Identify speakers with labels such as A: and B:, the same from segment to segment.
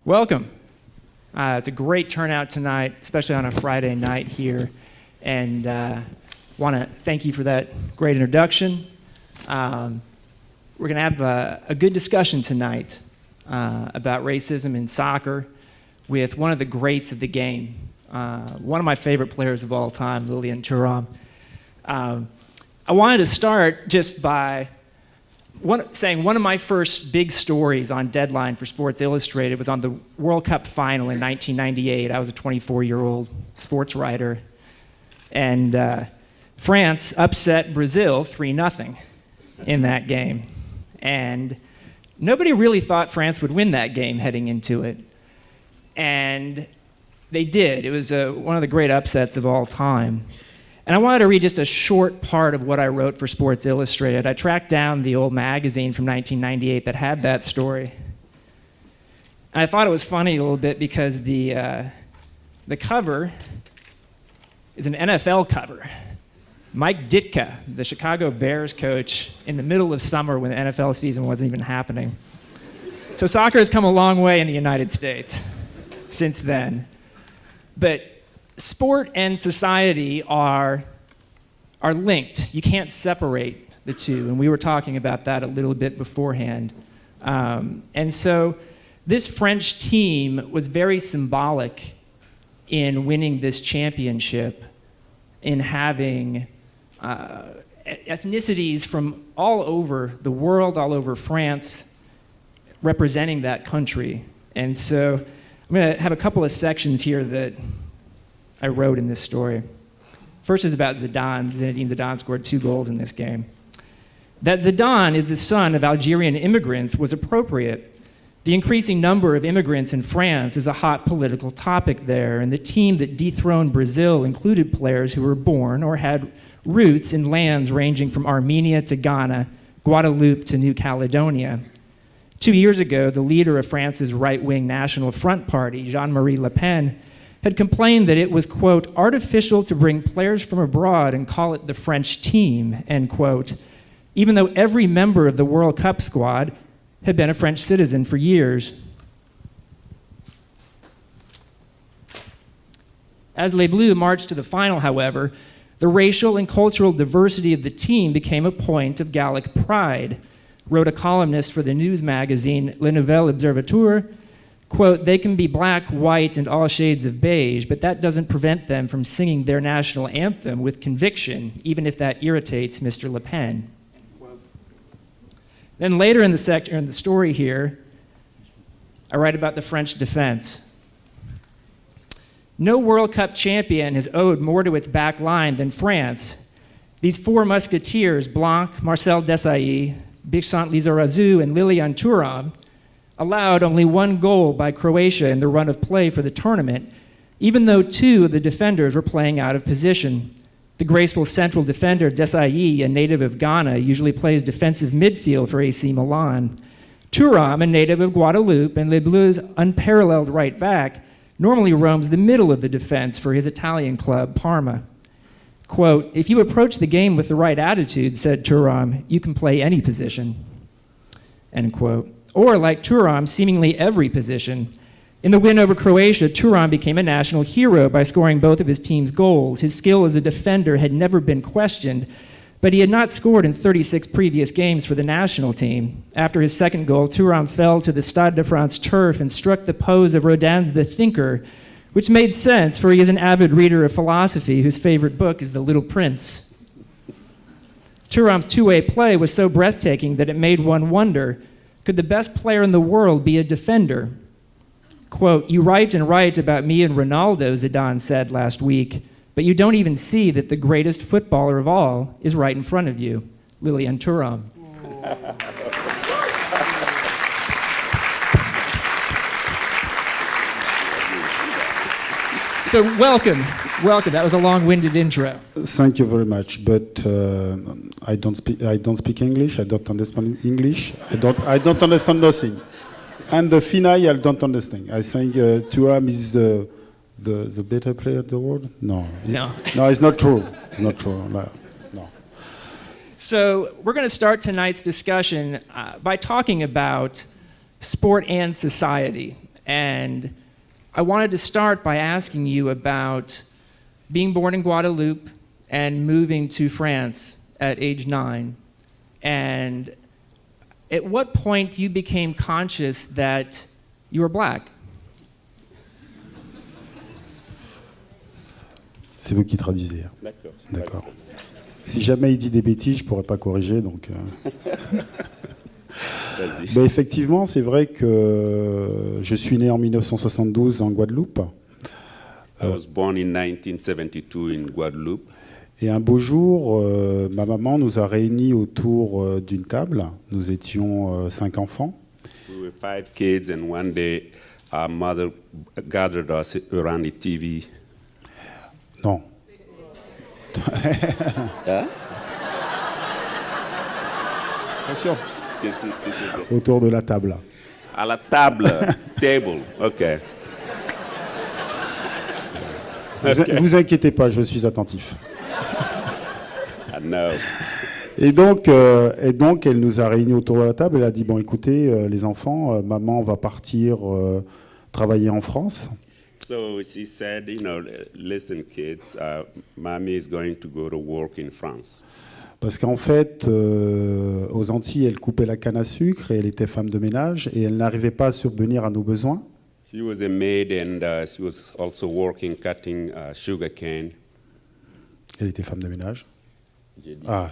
A: Welcome. It's a great turnout tonight, especially on a Friday night here, and want to thank you for that great introduction. We're going to have a good discussion tonight about racism in soccer with one of the greats of the game, one of my favorite players of all time, Lilian Thuram. I wanted to start just by saying one of my first big stories on Deadline for Sports Illustrated was on the World Cup final in 1998. I was a 24-year-old sports writer, and France upset Brazil 3-0 in that game. And nobody really thought France would win that game heading into it. And they did. It was one of the great upsets of all time. And I wanted to read just a short part of what I wrote for Sports Illustrated. I tracked down the old magazine from 1998 that had that story. And I thought it was funny a little bit because the cover is an NFL cover. Mike Ditka, the Chicago Bears coach, in the middle of summer when the NFL season wasn't even happening. So soccer has come a long way in the United States since then. But sport and society are linked. You can't separate the two, and we were talking about that a little bit beforehand. And so this French team was very symbolic in winning this championship, in having ethnicities from all over the world, all over France, representing that country. And so I'm going to have a couple of sections here that I wrote in this story. First is about Zidane. Zinedine Zidane scored 2 goals in this game. That Zidane is the son of Algerian immigrants was appropriate. The increasing number of immigrants in France is a hot political topic there, and the team that dethroned Brazil included players who were born or had roots in lands ranging from Armenia to Ghana, Guadeloupe to New Caledonia. 2 years ago, the leader of France's right-wing National Front Party, Jean-Marie Le Pen, had complained that it was, quote, artificial to bring players from abroad and call it the French team, end quote, even though every member of the World Cup squad had been a French citizen for years. As Les Bleus marched to the final, however, the racial and cultural diversity of the team became a point of Gallic pride, wrote a columnist for the news magazine Le Nouvel Observateur. Quote, they can be black, white, and all shades of beige, but that doesn't prevent them from singing their national anthem with conviction, even if that irritates Mr. Le Pen. Then later in the story here, I write about the French defense. No World Cup champion has owed more to its back line than France. These 4 musketeers, Blanc, Marcel Desailly, Bixent Lizarazu, and Lilian Thuram, allowed only 1 goal by Croatia in the run of play for the tournament, even though 2 of the defenders were playing out of position. The graceful central defender, Desailly, a native of Ghana, usually plays defensive midfield for AC Milan. Thuram, a native of Guadeloupe, and Les Bleus' unparalleled right back, normally roams the middle of the defense for his Italian club, Parma. Quote, if you approach the game with the right attitude, said Thuram, you can play any position, end quote. Or, like Thuram, seemingly every position. In the win over Croatia, Thuram became a national hero by scoring both of his team's goals. His skill as a defender had never been questioned, but he had not scored in 36 previous games for the national team. After his second goal, Thuram fell to the Stade de France turf and struck the pose of Rodin's The Thinker, which made sense, for he is an avid reader of philosophy whose favorite book is The Little Prince. Thuram's two-way play was so breathtaking that it made one wonder, could the best player in the world be a defender? Quote, you write and write about me and Ronaldo, Zidane said last week, but you don't even see that the greatest footballer of all is right in front of you, Lilian Thuram. So welcome. That was a long-winded intro.
B: Thank you very much, but I don't speak English. I don't understand English. I don't understand nothing. And the finale, I don't understand. I think Thuram is the better player of the world. No, it's not true. It's not true. No.
A: So we're going to start tonight's discussion by talking about sport and society. And I wanted to start by asking you about being born in Guadeloupe and moving to France at age 9. And at what point you became conscious that you were black?
B: C'est vous qui traduisez.
C: D'accord.
B: D'accord. Si jamais il dit des bêtises, je ne pourrais pas corriger. Donc,
C: Vas-y.
B: Mais effectivement, c'est vrai que je suis né en 1972 en Guadeloupe.
C: I was born in 1972 in Guadeloupe.
B: Et un beau jour, ma maman nous a réunis autour d'une table. Nous étions 5 enfants.
C: We were 5 kids, and one day our mother gathered us around the TV.
B: Non. Attention.
C: Qu'est-ce que c'est?
B: Autour de la table.
C: À la table, table, OK.
B: Vous inquiétez pas, je suis attentif.
C: I know.
B: Et donc, elle nous a réunis autour de la table. Elle a dit, bon, écoutez, les enfants, maman va partir travailler en France.
C: So she said, listen, kids, mommy is going to go to work in France.
B: Parce qu'en fait, aux Antilles, elle coupait la canne à sucre et elle était femme de ménage et elle n'arrivait pas à subvenir à nos besoins.
C: She was a maid, and she was also working cutting sugar cane.
B: Elle était femme de ménage.
C: J'ai dit,
B: Ah.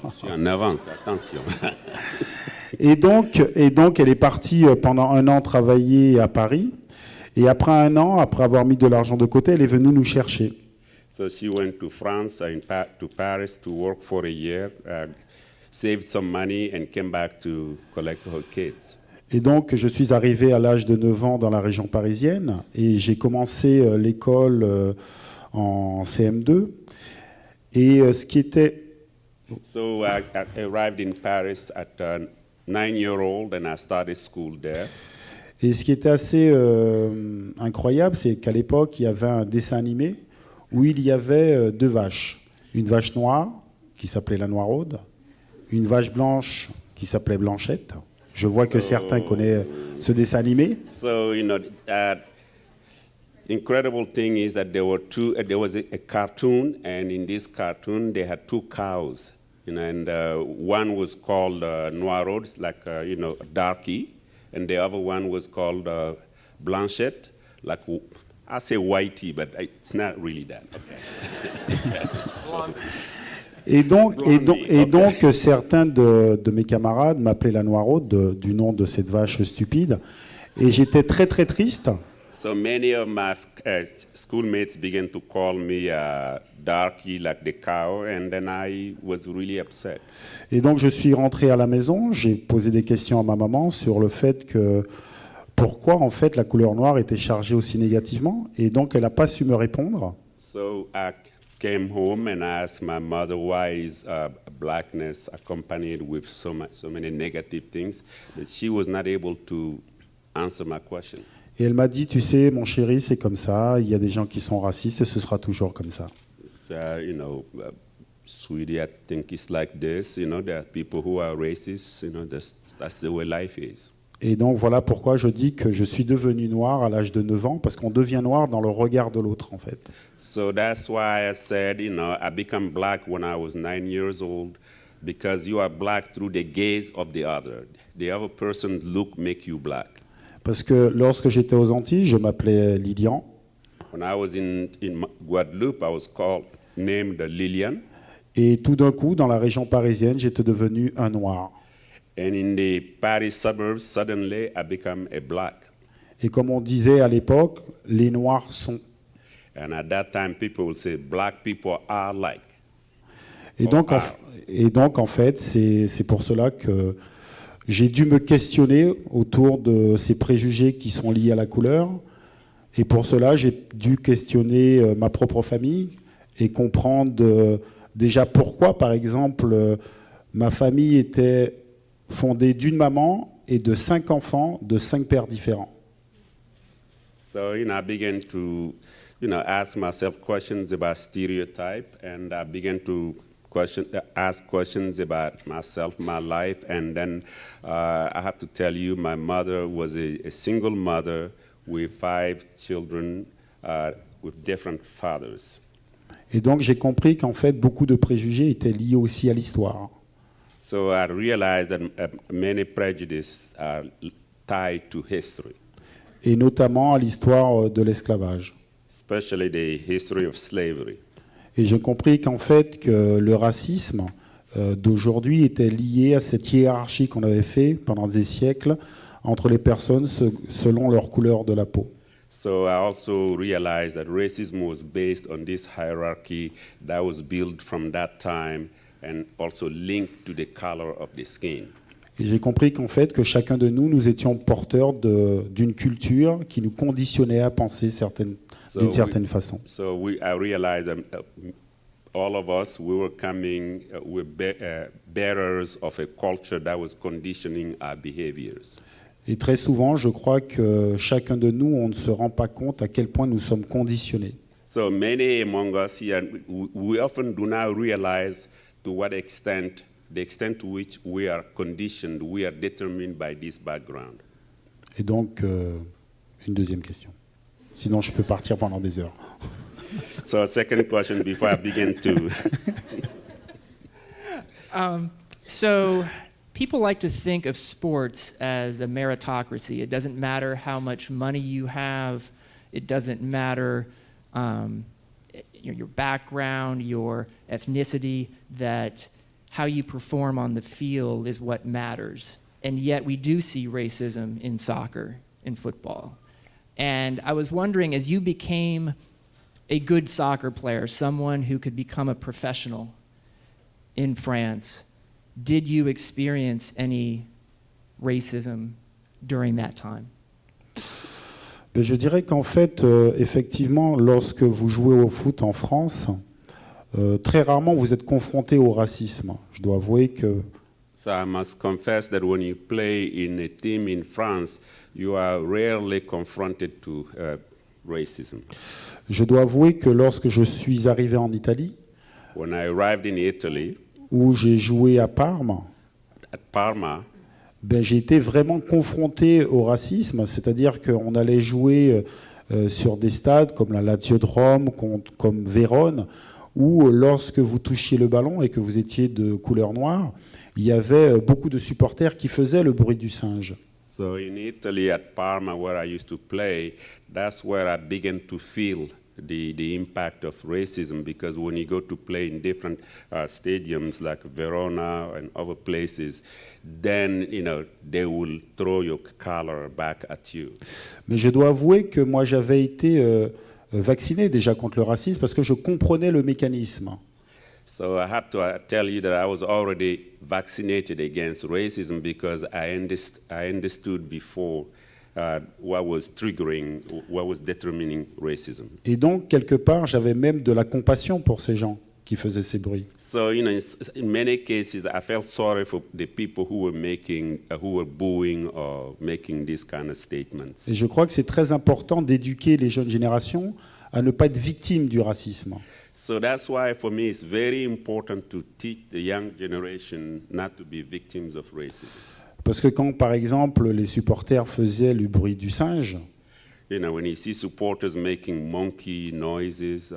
C: je suis en avance, attention.
B: Et donc, elle est partie pendant 1 an travailler à Paris. Et après 1 an, après avoir mis de l'argent de côté, elle est venue nous chercher.
C: So she went to France, to Paris to work for a year, saved some money, and came back to collect her kids.
B: Et donc, je suis arrivé à l'âge de 9 ans dans la région parisienne et j'ai commencé l'école en CM2. Et ce qui était...
C: So I arrived in Paris at 9-year-old, and I started school there.
B: Et ce qui était assez incroyable, c'est qu'à l'époque, il y avait un dessin animé où il y avait 2 vaches. Une vache noire, qui s'appelait la Noiraude, une vache blanche, qui s'appelait Blanchette. Je vois que certains connaissent ce dessin animé.
C: So, incredible thing is that there was a cartoon, and in this cartoon, they had 2 cows. And one was called Noiraude, like, darky. And the other one was called Blanchette, like I say whitey, but it's not really that. Okay.
B: Et donc certains de mes camarades m'appelaient la Noiraude du nom de cette vache stupide. Et j'étais très très triste.
C: So many of my schoolmates began to call me darky, like the cow, and then I was really upset.
B: Et donc je suis rentré à la maison, j'ai posé des questions à ma maman sur le fait que pourquoi en fait la couleur noire était chargée aussi négativement, et donc elle n'a pas su me répondre.
C: So I came home and I asked my mother why is blackness accompanied with so many negative things, that she was not able to answer my question.
B: Et elle m'a dit, tu sais, mon chéri, c'est comme ça, il y a des gens qui sont racistes et ce sera toujours comme ça.
C: So, sweetie, I think it's like this. There are people who are racist. That's the way life is.
B: Et donc voilà pourquoi je dis que je suis devenu noir à l'âge de 9 ans, parce qu'on devient noir dans le regard de l'autre en fait.
C: So that's why I said, I became black when I was 9 years old, because you are black through the gaze of the other. The other person's look make you black.
B: Parce que lorsque j'étais aux Antilles, je m'appelais Lilian.
C: When I was in Guadeloupe, I was named Lilian.
B: Et tout d'un coup, dans la région parisienne, j'étais devenu un noir.
C: And in the Paris suburbs, suddenly I became a black.
B: Et comme on disait à l'époque, les noirs sont.
C: And at that time, people would say, black people are like.
B: Et donc, en fait, c'est pour cela que j'ai dû me questionner autour de ces préjugés qui sont liés à la couleur. Et pour cela, j'ai dû questionner ma propre famille et comprendre déjà pourquoi, par exemple, ma famille était fondée d'une maman et de 5 enfants de 5 pères différents.
C: So, I began to, ask myself questions about stereotype, and I began to ask questions about myself, my life, and then I have to tell you, my mother was a single mother with 5 children with different fathers.
B: Et donc j'ai compris qu'en fait beaucoup de préjugés étaient liés aussi à l'histoire.
C: So I realized that many prejudices are tied to history,
B: Et notamment à l'histoire de l'esclavage.
C: especially the history of slavery.
B: Et j'ai compris qu'en fait que le racisme d'aujourd'hui était lié à cette hiérarchie qu'on avait fait pendant des siècles entre les personnes selon leur couleur de la peau.
C: So I also realized that racism was based on this hierarchy that was built from that time and also linked to the color of the skin.
B: Et j'ai compris qu'en fait que chacun de nous, nous étions porteurs d'une culture qui nous conditionnait à penser d'une certaine façon.
C: So I realized that all of us, we were coming, bearers of a culture that was conditioning our behaviors.
B: Et très souvent, je crois que chacun de nous, on ne se rend pas compte à quel point nous sommes conditionnés.
C: So many among us here, we often do not realize to what extent, the extent to which we are conditioned, we are determined by this background.
B: Et donc, une deuxième question. Sinon, je peux partir pendant des heures.
C: So second question before I begin to...
A: So people like to think of sports as a meritocracy. It doesn't matter how much money you have. It doesn't matter your background, your ethnicity, that how you perform on the field is what matters. And yet we do see racism in soccer, in football. And I was wondering, as you became a good soccer player, someone who could become a professional in France, did you experience any racism during that time?
B: Ben, je dirais qu'en fait, effectivement, lorsque vous jouez au foot en France, très rarement vous êtes confronté au racisme. Je dois avouer que...
C: So I must confess that when you play in a team in France, you are rarely confronted to racism.
B: Je dois avouer que lorsque je suis arrivé en Italie,
C: When I arrived in Italy,
B: où j'ai joué à Parme,
C: at Parma,
B: ben, j'ai été vraiment confronté au racisme, c'est-à-dire qu'on allait jouer sur des stades comme la Lazio de Rome, comme Vérone, où lorsque vous touchiez le ballon et que vous étiez de couleur noire, il y avait beaucoup de supporters qui faisaient le bruit du singe.
C: so in Italy at Parma where I used to play, that's where I began to feel the impact of racism, because when you go to play in different stadiums like Verona and other places, then they will throw your color back at you.
B: Mais je dois avouer que moi j'avais été vacciné déjà contre le racisme parce que je comprenais le mécanisme.
C: So I have to tell you that I was already vaccinated against racism because I understood before what was triggering, what was determining racism.
B: Et donc quelque part j'avais même de la compassion pour ces gens qui faisaient ces bruits.
C: So in many cases, I felt sorry for the people who were booing or making these kind of statements.
B: Et je crois que c'est très important d'éduquer les jeunes générations à ne pas être victimes du racisme.
C: So that's why, for me, it's very important to teach the young generation not to be victims of racism.
B: Parce que quand, par exemple, les supporters faisaient le bruit du singe,
C: When you see supporters making monkey noises,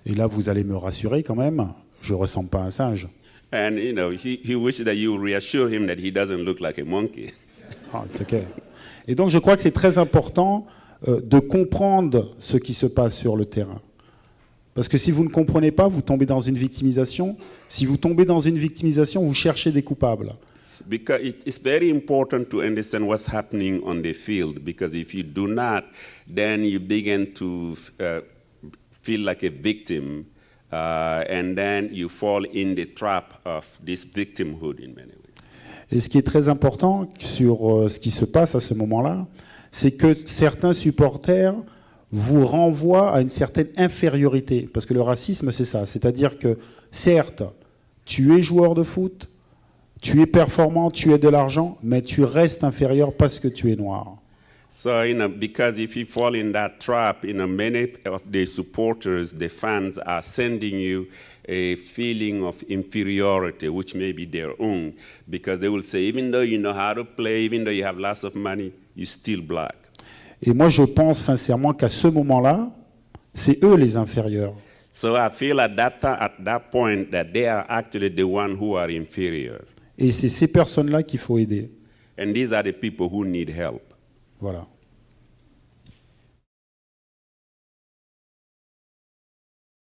B: et là vous allez me rassurer quand même, je ne ressemble pas à un singe.
C: and he wishes that you reassure him that he doesn't look like a monkey.
B: Ah, it's okay. Et donc je crois que c'est très important de comprendre ce qui se passe sur le terrain. Parce que si vous ne comprenez pas, vous tombez dans une victimisation. Si vous tombez dans une victimisation, vous cherchez des coupables.
C: Because it's very important to understand what's happening on the field, because if you do not, then you begin to feel like a victim, and then you fall in the trap of this victimhood in many ways.
B: Et ce qui est très important sur ce qui se passe à ce moment-là, c'est que certains supporters vous renvoient à une certaine infériorité. Parce que le racisme, c'est ça. C'est-à-dire que, certes, tu es joueur de foot, tu es performant, tu as de l'argent, mais tu restes inférieur parce que tu es noir.
C: So, because if you fall in that trap, many of the supporters, the fans, are sending you a feeling of inferiority, which may be their own, because they will say, even though you know how to play, even though you have lots of money, you're still black.
B: Et moi, je pense sincèrement qu'à ce moment-là, c'est eux les inférieurs.
C: So I feel at that point that they are actually the one who are inferior.
B: Et c'est ces personnes-là qu'il faut aider.
C: And these are the people who need help.
B: Voilà.